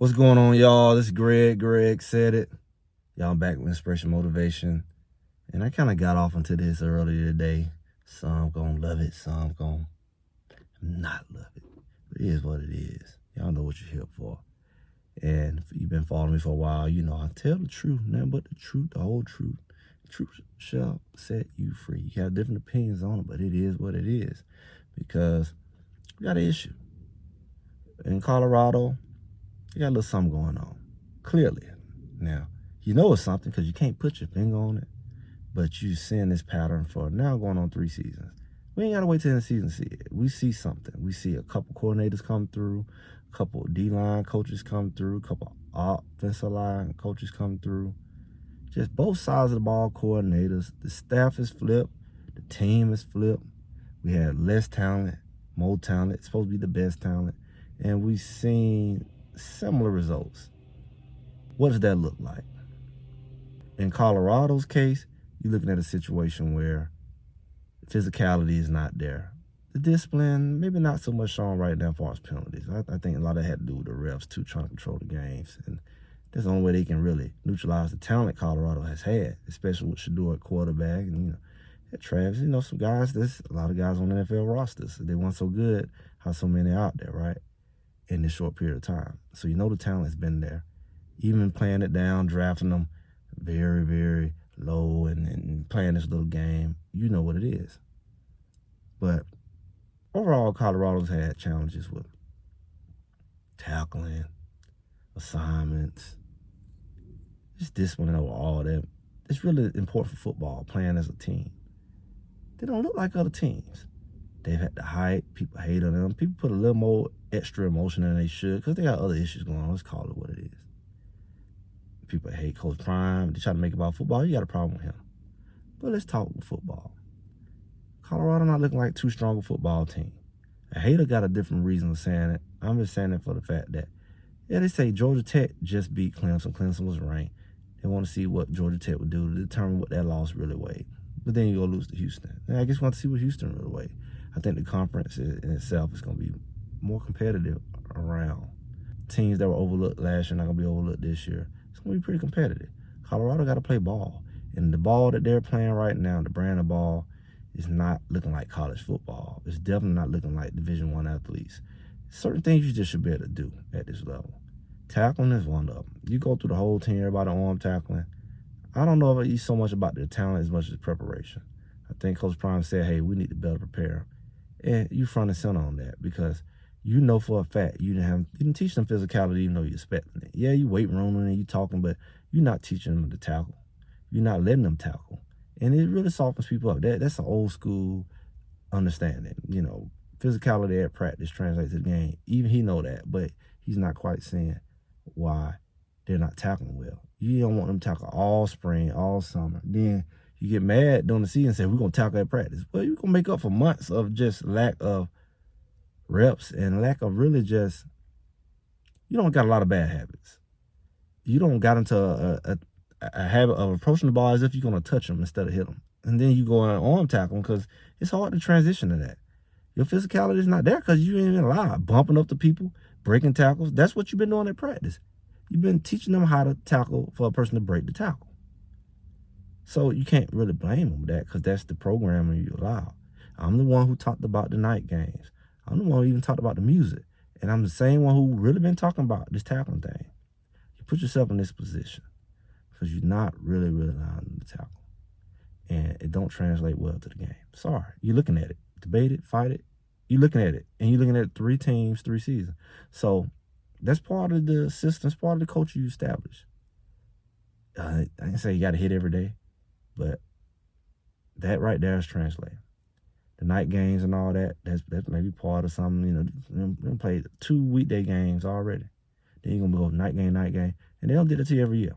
What's going on, y'all? This is Greg. Greg said it. Y'all, I'm back with Inspiration Motivation. And I kind of got off into this earlier today. Some gonna love it, some gonna not love it. But it is what it is. Y'all know what you're here for. And if you've been following me for a while, you know I tell the truth, nothing but the truth, the whole truth. The truth shall set you free. You have different opinions on it, but it is what it is. Because we got an issue. In Colorado, you got a little something going on, clearly. Now, you know it's something because you can't put your finger on it, but you've seen this pattern for now going on 3 seasons. We ain't got to wait till the end of the season to see it. We see something. We see a couple coordinators come through, a couple D-line coaches come through, a couple offensive line coaches come through. Just both sides of the ball coordinators. The staff is flipped. The team is flipped. We had less talent, more talent. It's supposed to be the best talent. And we've seen similar results. What does that look like? In Colorado's case, you're looking at a situation where physicality is not there. The discipline, maybe not so much shown right now as far as penalties. I think a lot of that had to do with the refs too, trying to control the games. And that's the only way they can really neutralize the talent Colorado has had, especially with Shador at quarterback. And, Travis, some guys, there's a lot of guys on the NFL rosters. They weren't so good, how so many out there, right? In this short period of time. So the talent's been there. Even playing it down, drafting them very, very low and playing this little game, you know what it is. But overall, Colorado's had challenges with tackling, assignments, just discipline over all that. It's really important for football, playing as a team. They don't look like other teams. They've had the hype. People hate on them. People put a little more extra emotion than they should because they got other issues going on. Let's call it what it is. People hate Coach Prime. They try to make it about football. You got a problem with him. But let's talk football. Colorado not looking like too strong a football team. A hater got a different reason of saying it. I'm just saying it for the fact that, they say Georgia Tech just beat Clemson. Clemson was ranked. They want to see what Georgia Tech would do to determine what that loss really weighed. But then you go lose to Houston. And I guess we want to see what Houston really weighed. I think the conference in itself is going to be more competitive around. Teams that were overlooked last year are not going to be overlooked this year. It's going to be pretty competitive. Colorado got to play ball. And the ball that they're playing right now, the brand of ball, is not looking like college football. It's definitely not looking like Division I athletes. Certain things you just should be able to do at this level. Tackling is one of them. You go through the whole team, everybody arm tackling. I don't know if it's so much about the talent as much as preparation. I think Coach Prime said, hey, we need to better prepare. And you front and center on that because you know for a fact you didn't teach them physicality even though you're expecting it. Yeah, you weight rooming and you talking, but you're not teaching them to tackle. You're not letting them tackle. And it really softens people up. That's an old school understanding. Physicality at practice translates to the game. Even he know that, but he's not quite seeing why they're not tackling well. You don't want them to tackle all spring, all summer. Then you get mad during the season and say, we're going to tackle at practice. Well, you're going to make up for months of just lack of reps and lack of really just, you don't got a lot of bad habits. You don't got into a habit of approaching the ball as if you're going to touch them instead of hit them. And then you go and arm tackle them because it's hard to transition to that. Your physicality is not there because you ain't even allowed. Bumping up to people, breaking tackles. That's what you've been doing at practice. You've been teaching them how to tackle for a person to break the tackle. So you can't really blame them for that because that's the programming you allow. I'm the one who talked about the night games. I'm the one who even talked about the music. And I'm the same one who really been talking about this tackling thing. You put yourself in this position because you're not really allowing them to tackle. And it don't translate well to the game. Sorry. You're looking at it. Debate it, fight it. You're looking at it. And you're looking at 3 teams, 3 seasons. So that's part of the system. It's part of the culture you establish. I didn't say you got to hit every day, but that right there is translating. The night games and all that, that's maybe part of something. They played 2 weekday games already. Then you're going to go night game. And they don't do it to you every year.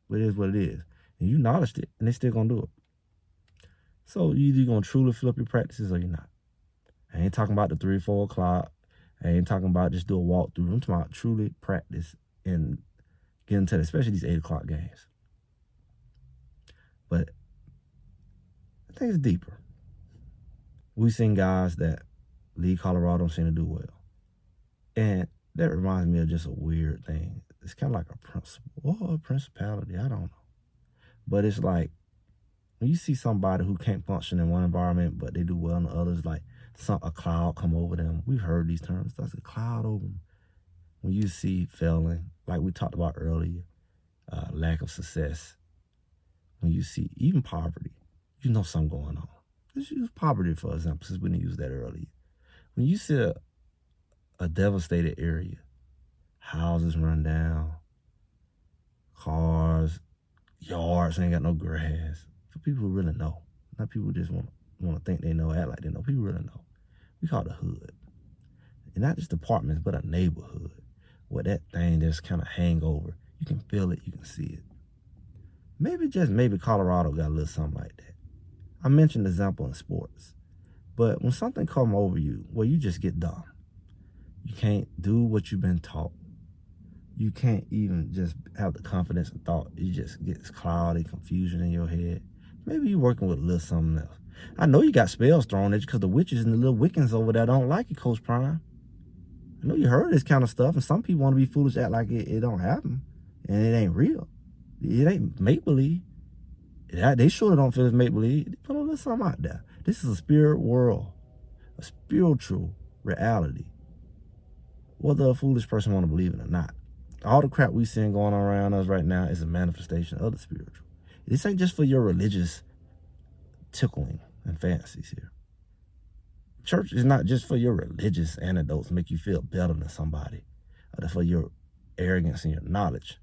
But it is what it is. And you acknowledged it, and they still going to do it. So you either going to truly flip your practices or you're not. I ain't talking about the 3 or 4 o'clock. I ain't talking about just do a walkthrough. I'm talking about truly practice and get into it, especially these 8 o'clock games. But I think it's deeper. We've seen guys that leave Colorado don't seem to do well. And That reminds me of just a weird thing. It's kind of like a principle or a principality. I don't know. But it's like when you see somebody who can't function in one environment, but they do well in others, like a cloud come over them. We've heard these terms. That's a cloud over them. When you see failing, like we talked about earlier, lack of success, when you see even poverty, you know something going on. Let's use poverty, for example, since we didn't use that earlier. When you see a devastated area, houses run down, cars, yards ain't got no grass. For people who really know, not people who just want to think they know, act like they know. People really know. We call it a hood, and not just apartments, but a neighborhood where that thing just kind of hang over. You can feel it, you can see it. Maybe just maybe Colorado got a little something like that. I mentioned the example in sports, but when something come over you where you just get dumb, you can't do what you've been taught. You can't even just have the confidence and thought. You just get this cloudy confusion in your head. Maybe you're working with a little something else. I know you got spells thrown at you because the witches and the little Wiccans over there don't like you, Coach Prime. I know you heard this kind of stuff, and some people want to be foolish, act like it don't happen, and it ain't real. It ain't make-believe. They surely don't feel it's make-believe. They put a little something out there. This is a spirit world, a spiritual reality, whether a foolish person want to believe it or not. All the crap we seeing going on around us right now is a manifestation of the spiritual. This ain't just for your religious tickling and fantasies here. Church is not just for your religious anecdotes, make you feel better than somebody, or for your arrogance and your knowledge.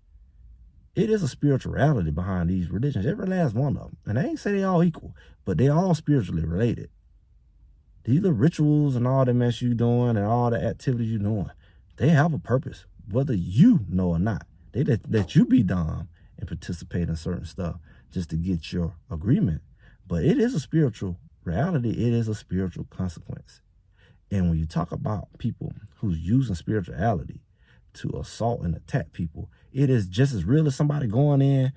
It is a spiritual reality behind these religions, every last one of them. And I ain't say they all equal, but they all spiritually related. These little rituals and all the mess you doing and all the activities you doing, they have a purpose, whether you know or not. They let you be dumb and participate in certain stuff just to get your agreement. But it is a spiritual reality. It is a spiritual consequence. And when you talk about people who's using spirituality to assault and attack people, it is just as real as somebody going in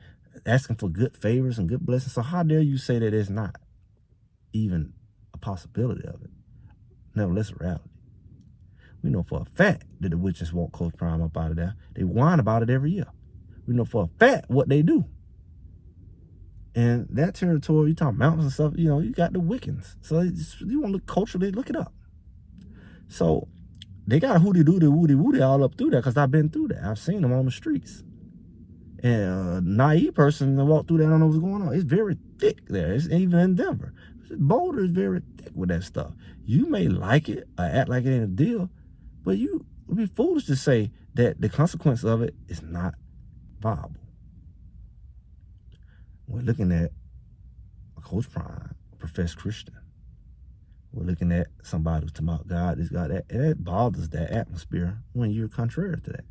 asking for good favors and good blessings. So how dare you say that it's not even a possibility of it? Nevertheless, a reality. We know for a fact that the witches want Coach Prime up out of there. They whine about it every year. We know for a fact what they do. And that territory, you talk mountains and stuff, you got the Wiccans. So you want to look culturally, look it up. So they got hooty-dooty, woody-woody all up through there because I've been through that. I've seen them on the streets. And a naive person that walk through there don't know what's going on. It's very thick there. It's even in Denver. Boulder is very thick with that stuff. You may like it or act like it ain't a deal, but you would be foolish to say that the consequence of it is not viable. We're looking at a Coach Prime, a professed Christian. We're looking at somebody who's talking about God is God. That bothers that atmosphere when you're contrary to that.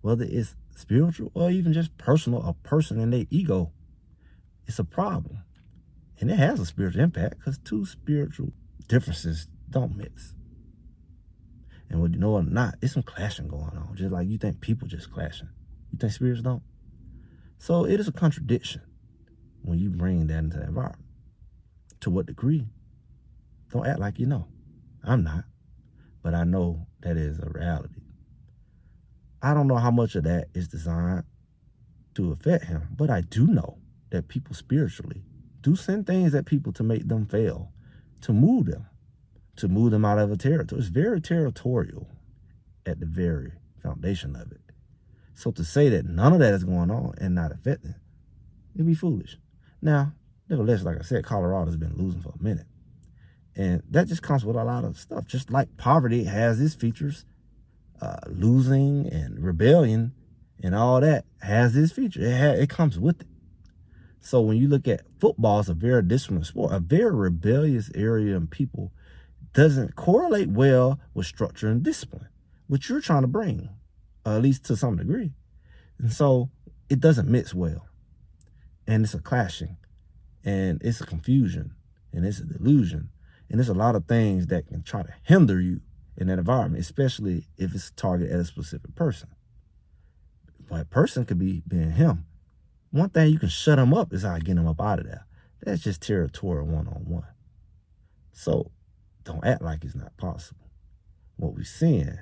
Whether it's spiritual or even just personal, a person and their ego, it's a problem. And it has a spiritual impact because two spiritual differences don't mix. And whether you know or not, there's some clashing going on. Just like you think people just clashing. You think spirits don't? So it is a contradiction when you bring that into the environment. To what degree? Don't act like you know. I'm not. But I know that is a reality. I don't know how much of that is designed to affect him, but I do know that people spiritually do send things at people to make them fail, to move them out of a territory. It's very territorial at the very foundation of it. So to say that none of that is going on and not affecting, it'd be foolish. Now, nevertheless, like I said, Colorado's been losing for a minute. And that just comes with a lot of stuff. Just like poverty has its features, losing and rebellion and all that has its feature. It comes with it. So when you look at football, it's a very disciplined sport. A very rebellious area in people doesn't correlate well with structure and discipline, which you're trying to bring, at least to some degree. And so it doesn't mix well. And it's a clashing, and it's a confusion, and it's a delusion. And there's a lot of things that can try to hinder you in that environment, especially if it's targeted at a specific person. That person could be being him. One thing you can shut him up is how I get him up out of there. That's just territorial one-on-one. So don't act like it's not possible. What we're seeing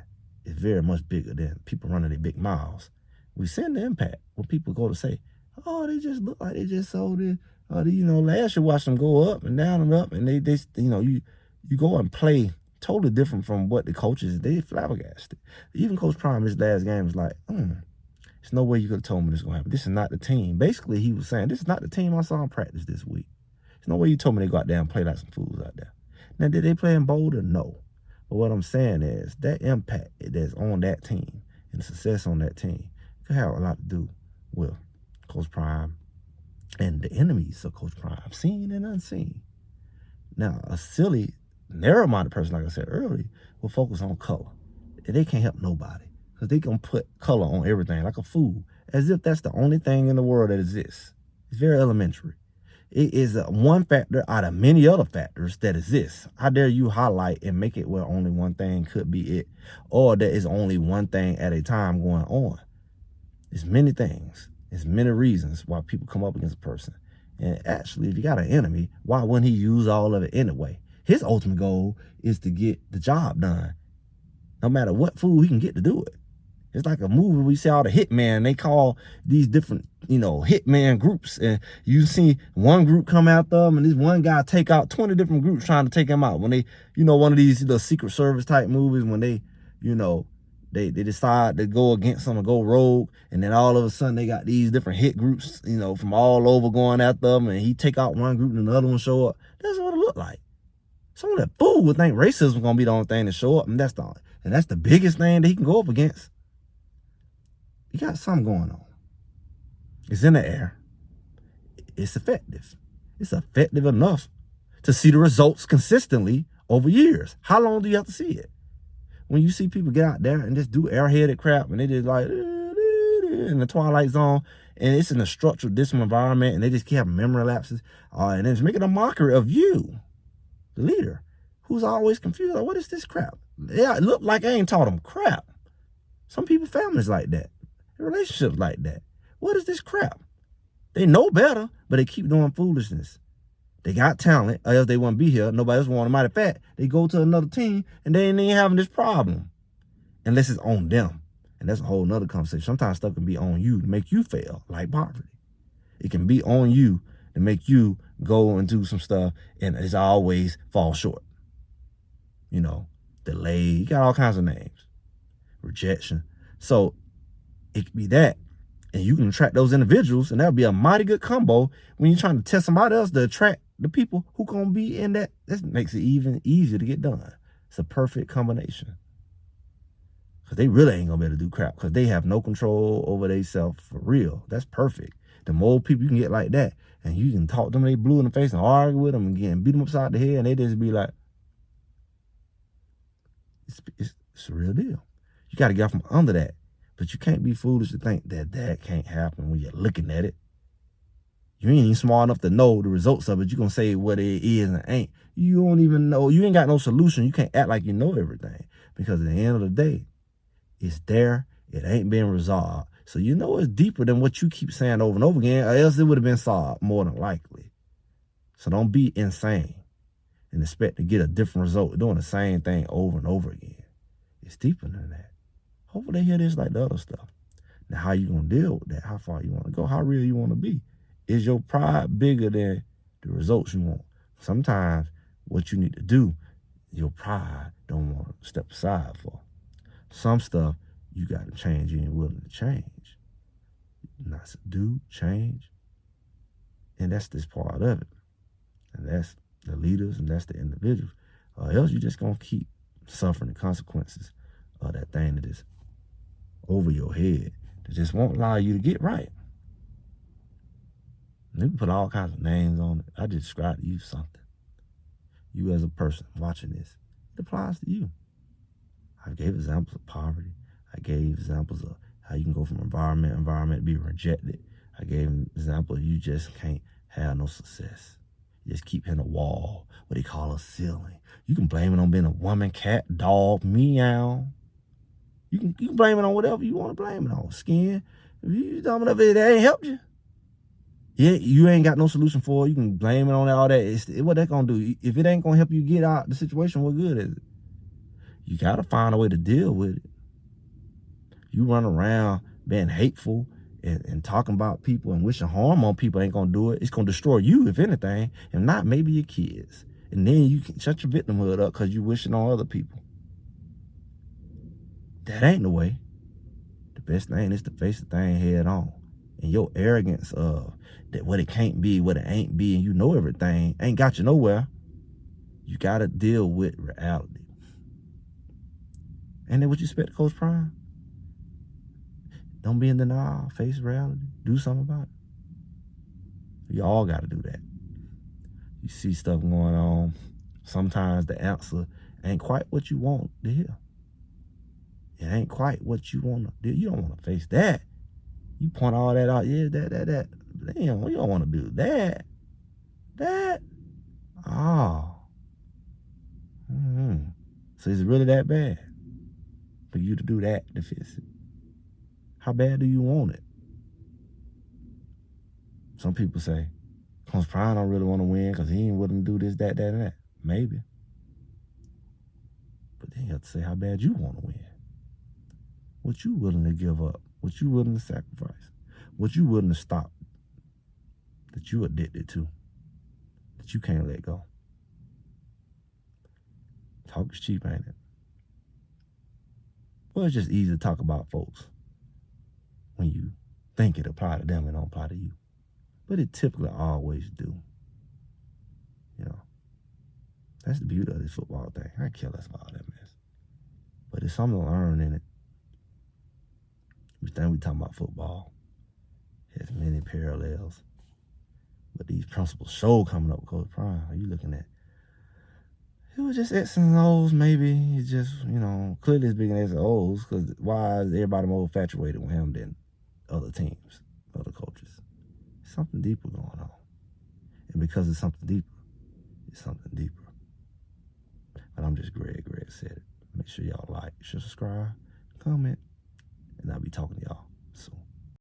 is very much bigger than people running their big mouths. We send the impact when people go to say, oh, they just look like they just sold it. Last year watched them go up and down and up, and they you go and play totally different from what the coaches, they flabbergasted. Even Coach Prime, his last game was like, there's no way you could have told me this was going to happen. This is not the team. Basically, he was saying, this is not the team I saw in practice this week. There's no way you told me they go out there and play like some fools out there. Now, did they play in Boulder? No. But what I'm saying is that impact that's on that team and the success on that team could have a lot to do with Coach Prime and the enemies of Coach Prime, seen and unseen. Now, a silly, narrow-minded person, like I said earlier, will focus on color. And they can't help nobody because they can put color on everything like a fool, as if that's the only thing in the world that exists. It's very elementary. It is one factor out of many other factors that exist. How dare you highlight and make it where only one thing could be it, or there is only one thing at a time going on. There's many things. There's many reasons why people come up against a person. And actually, if you got an enemy, why wouldn't he use all of it anyway? His ultimate goal is to get the job done, no matter what fool he can get to do it. It's like a movie we see all the hitman. They call these different, hitman groups. And you see one group come after them, and this one guy take out 20 different groups trying to take him out. When they, one of these Secret Service type movies, when they, they decide to go against them or go rogue, and then all of a sudden they got these different hit groups, from all over going after them, and he take out one group and another one show up. That's what it looked like. Some of that fool would think racism is gonna be the only thing to show up, and that's the biggest thing that he can go up against. You got something going on. It's in the air. It's effective. It's effective enough to see the results consistently over years. How long do you have to see it? When you see people get out there and just do airheaded crap, and they just like in the twilight zone, and it's in a structured, dismal environment, and they just keep having memory lapses, and it's making a mockery of you, the leader, who's always confused. Like, what is this crap? Yeah, it looked like I ain't taught them crap. Some people, families like that. Relationships like that. What is this crap? They know better, but they keep doing foolishness. They got talent, or else they wouldn't be here. Nobody else want them. Matter of fact, they go to another team, and they ain't even having this problem. Unless it's on them. And that's a whole nother conversation. Sometimes stuff can be on you to make you fail, like poverty. It can be on you to make you go and do some stuff, and it's always fall short. Delay. You got all kinds of names. Rejection. So it could be that. And you can attract those individuals, and that'll be a mighty good combo when you're trying to test somebody else to attract the people who gonna be in that. That makes it even easier to get done. It's a perfect combination. Because they really ain't gonna be able to do crap, because they have no control over themselves for real. That's perfect. The more people you can get like that, and you can talk to them, they blue in the face and argue with them and beat them upside the head, and they just be like, it's a real deal. You got to get out from under that. But you can't be foolish to think that can't happen when you're looking at it. You ain't even smart enough to know the results of it. You're going to say what it is and ain't. You don't even know. You ain't got no solution. You can't act like you know everything. Because at the end of the day, it's there. It ain't been resolved. So you know it's deeper than what you keep saying over and over again, or else it would have been solved more than likely. So don't be insane and expect to get a different result doing the same thing over and over again. It's deeper than that. Hopefully they hear this like the other stuff. Now, how you going to deal with that? How far you want to go? How real you want to be? Is your pride bigger than the results you want? Sometimes what you need to do, your pride don't want to step aside for. Some stuff you got to change. You ain't willing to change. Not to do, change. And that's this part of it. And that's the leaders, and that's the individuals. Or else you're just going to keep suffering the consequences of that thing that is over your head, that just won't allow you to get right. And you can put all kinds of names on it. I just described to you something. You as a person watching this, it applies to you. I gave examples of poverty. I gave examples of how you can go from environment be rejected. I gave an example of you just can't have no success. You just keep hitting a wall, what they call a ceiling. You can blame it on being a woman, cat, dog, meow. You can blame it on whatever you want to blame it on. Skin. If you tell me that ain't helped you, yeah, you ain't got no solution for it. You can blame it on all that. What that gonna do? If it ain't gonna help you get out the situation, what good is it? You gotta find a way to deal with it. You run around being hateful and talking about people and wishing harm on people ain't gonna do it. It's gonna destroy you, if anything, and not maybe your kids. And then you can shut your victimhood up because you wishing on other people. That ain't the way. The best thing is to face the thing head on. And your arrogance of that what it can't be, what it ain't be, and you know everything, ain't got you nowhere. You gotta deal with reality. Ain't that what you expect, Coach Prime? Don't be in denial. Face reality. Do something about it. You all got to do that. You see stuff going on. Sometimes the answer ain't quite what you want to hear. It ain't quite what you want to do. You don't want to face that. You point all that out. Yeah, that. Damn, you don't want to do that. That. Oh. So is it really that bad for you to do that to fix it? How bad do you want it? Some people say, Coach Prime don't really want to win because he ain't willing to do this, that, and that. Maybe. But then you have to say how bad you want to win. What you willing to give up? What you willing to sacrifice? What you willing to stop that you addicted to, that you can't let go? Talk is cheap, ain't it? Well, it's just easy to talk about folks when you think it apply to them and don't apply to you. But it typically always do. You know, that's the beauty of this football thing. I care less about all that mess. But there's something to learn in it. Everything we talking about football has many parallels. But these principles show coming up with Coach Prime. Are you looking at? It was just X's and O's, maybe. It's just, clearly it's bigger than X's and O's, because why is everybody more infatuated with him than other teams, other coaches? Something deeper going on. And because it's something deeper, it's something deeper. But I'm just Greg. Greg said it. Make sure y'all like, share, subscribe, comment, and I'll be talking to y'all soon.